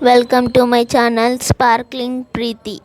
Welcome to my channel Sparkling Preeti.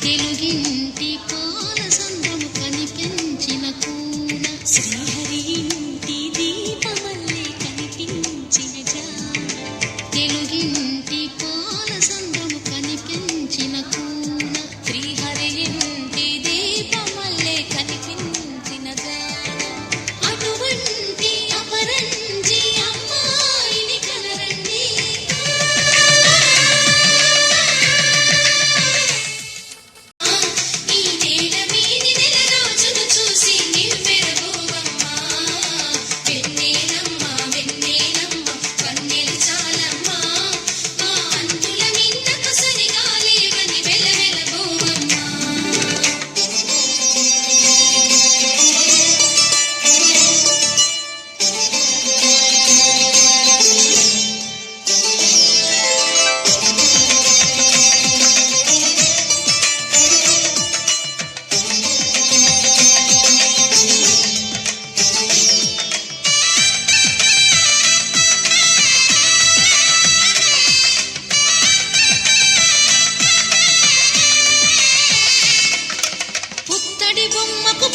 తెలుగింటి కోల సంద్రము కనిపించిన కూన శ్రీహరి ఇంటి దీపమల్లే కనిపించిన జాన తెలుగింటి కోల సంద్రము కనిపించిన కూన శ్రీహరి ఇంటి దీపమల్లే కనిపించిన జాన అటువంటి అపరంజి అమ్మాయిని కనరండి.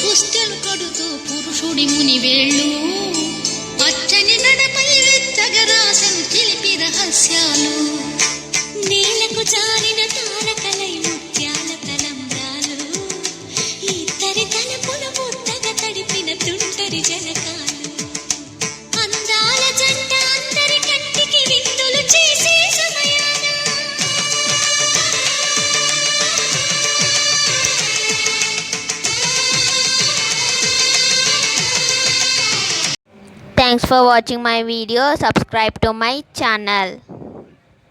పుస్తెలు కడుతూ పురుషుడి ముని వేళ్ళు పచ్చని నడపై వెచ్చగరాసను చిలిపి రహస్యాలు నేలకు జారిన తారకలై ముత్యాల తలంబ్రాలు ఇద్దరి తలపున ముద్దగా తడిపిన తుంటరి జలకాలు అందాల జంట అందరి కంటికి విందులు చేసే సమయాన Thanks for watching my video. Subscribe to my channel.